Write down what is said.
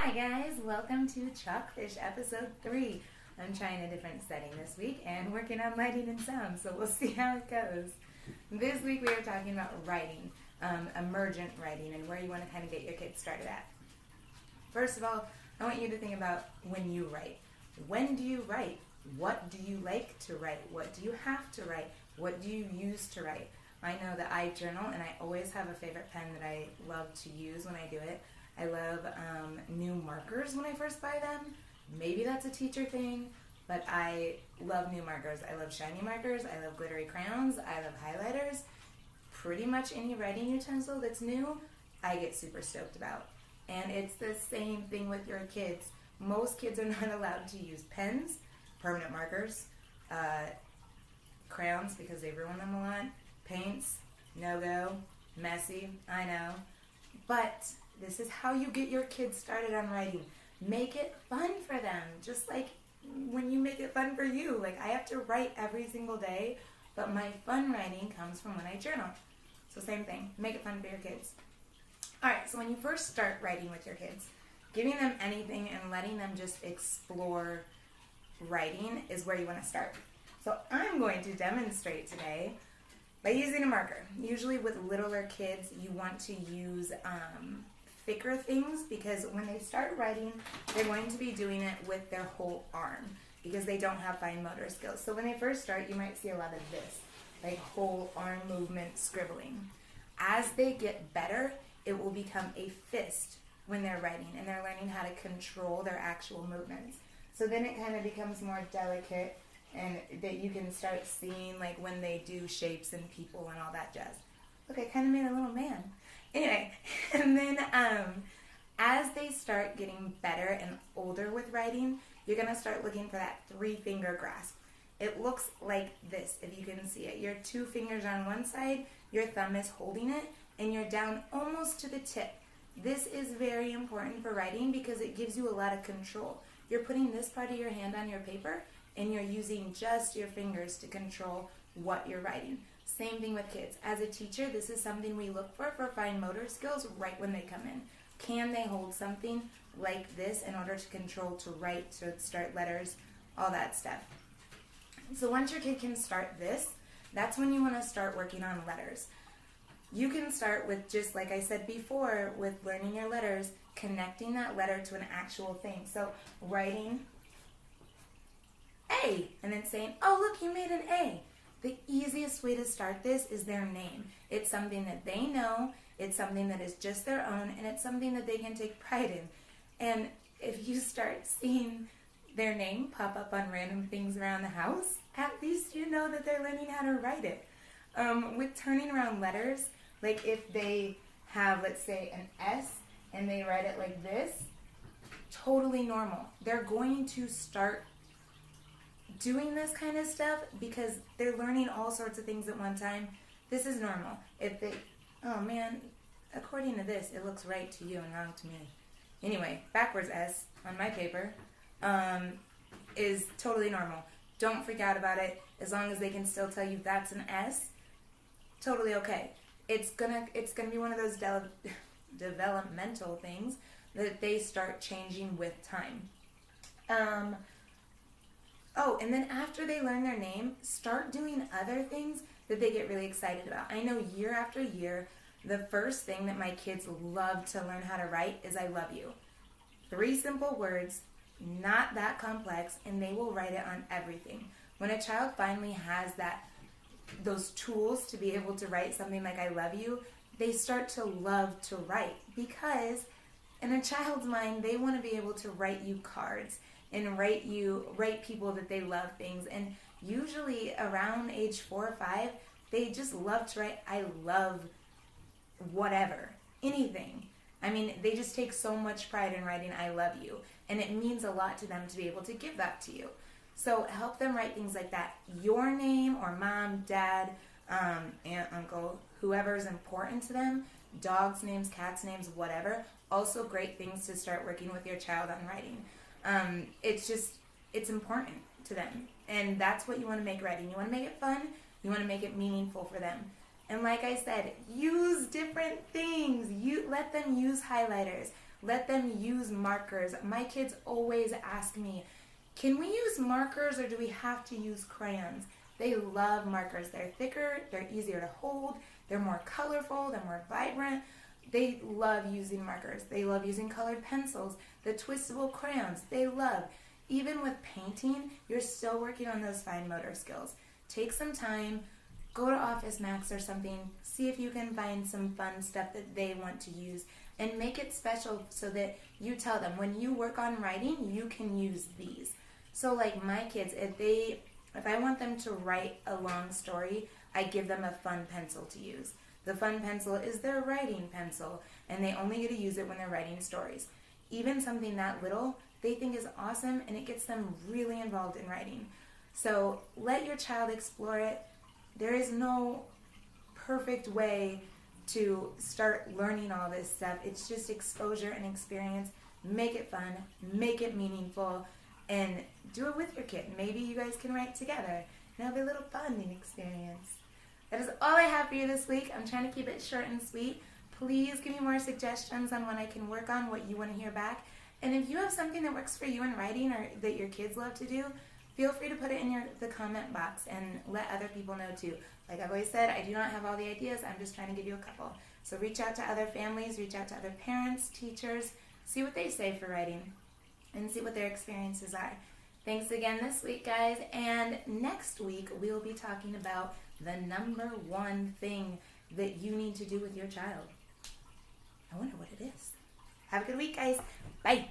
Hi guys, welcome to Chalkfish episode 3. I'm trying a different setting this week and working on lighting and sound, so we'll see how it goes. This week we are talking about writing, emergent writing, and where you want to kind of get your kids started at. First of all, I want you to think about when you write. When do you write? What do you like to write? What do you have to write? What do you use to write? I know that I journal, and I always have a favorite pen that I love to use when I do it. I love new markers when I first buy them. Maybe that's a teacher thing, but I love new markers. I love shiny markers. I love glittery crayons. I love highlighters. Pretty much any writing utensil that's new, I get super stoked about. And it's the same thing with your kids. Most kids are not allowed to use pens, permanent markers, crayons because they ruin them a lot, paints, no-go, messy, I know. But this is how you get your kids started on writing. Make it fun for them, just like when you make it fun for you. Like, I have to write every single day, but my fun writing comes from when I journal. So same thing, make it fun for your kids. Alright, so when you first start writing with your kids, giving them anything and letting them just explore writing is where you want to start. So I'm going to demonstrate today by using a marker. Usually with littler kids, you want to use thicker things because when they start writing, they're going to be doing it with their whole arm because they don't have fine motor skills. So when they first start, you might see a lot of this, like whole arm movement scribbling. As they get better, it will become a fist when they're writing and they're learning how to control their actual movements. So then it kind of becomes more delicate and that you can start seeing like when they do shapes and people and all that jazz. Look, I kind of made a little man. Anyway, and then as they start getting better and older with writing, you're going to start looking for that 3-finger grasp. It looks like this, if you can see it. Your 2 fingers on one side, your thumb is holding it, and you're down almost to the tip. This is very important for writing because it gives you a lot of control. You're putting this part of your hand on your paper, and you're using just your fingers to control what you're writing. Same thing with kids. As a teacher, this is something we look for fine motor skills right when they come in. Can they hold something like this in order to control, to write, to start letters, all that stuff. So once your kid can start this, that's when you want to start working on letters. You can start with, just like I said before, with learning your letters, connecting that letter to an actual thing. So writing A, and then saying, oh, look, you made an A. The easiest way to start this is their name. It's something that they know, it's something that is just their own, and it's something that they can take pride in. And if you start seeing their name pop up on random things around the house, at least you know that they're learning how to write it. With turning around letters, like if they have, let's say, an S, and they write it like this, totally normal. They're going to start doing this kind of stuff because they're learning all sorts of things at one time. This is normal. If they, oh man, according to this, it looks right to you and wrong to me. Anyway, backwards S on my paper is totally normal. Don't freak out about it. As long as they can still tell you that's an S, totally okay. It's gonna be one of those developmental things that they start changing with time. Oh, and then after they learn their name, start doing other things that they get really excited about. I know year after year, the first thing that my kids love to learn how to write is I love you. 3 simple words, not that complex, and they will write it on everything. When a child finally has those tools to be able to write something like I love you, they start to love to write because in a child's mind, they want to be able to write you cards and write people that they love things. And usually around age 4 or 5, they just love to write I love whatever, anything. I mean, they just take so much pride in writing I love you, and it means a lot to them to be able to give that to you. So help them write things like that. Your name or mom, dad, aunt, uncle, whoever is important to them, dogs' names, cats' names, whatever. Also great things to start working with your child on writing. It's important to them. And that's what you want to make writing. You want to make it fun. You want to make it meaningful for them. And like I said, use different things. You let them use highlighters. Let them use markers. My kids always ask me, can we use markers or do we have to use crayons? They love markers. They're thicker, they're easier to hold, they're more colorful, they're more vibrant. They love using markers. They love using colored pencils, the twistable crayons. They love. Even with painting, you're still working on those fine motor skills. Take some time, go to Office Max or something, see if you can find some fun stuff that they want to use, and make it special so that you tell them, when you work on writing, you can use these. So like my kids, if I want them to write a long story, I give them a fun pencil to use. The fun pencil is their writing pencil, and they only get to use it when they're writing stories. Even something that little, they think is awesome, and it gets them really involved in writing. So let your child explore it. There is no perfect way to start learning all this stuff. It's just exposure and experience. Make it fun, make it meaningful, and do it with your kid. Maybe you guys can write together, and it'll be a little bonding experience. That is all I have for you this week. I'm trying to keep it short and sweet. Please give me more suggestions on what I can work on, what you want to hear back. And if you have something that works for you in writing or that your kids love to do, feel free to put it in the comment box and let other people know too. Like I've always said, I do not have all the ideas. I'm just trying to give you a couple. So reach out to other families, reach out to other parents, teachers, see what they say for writing and see what their experiences are. Thanks again this week, guys. And next week, we will be talking about the number one thing that you need to do with your child. I wonder what it is. Have a good week, guys. Bye.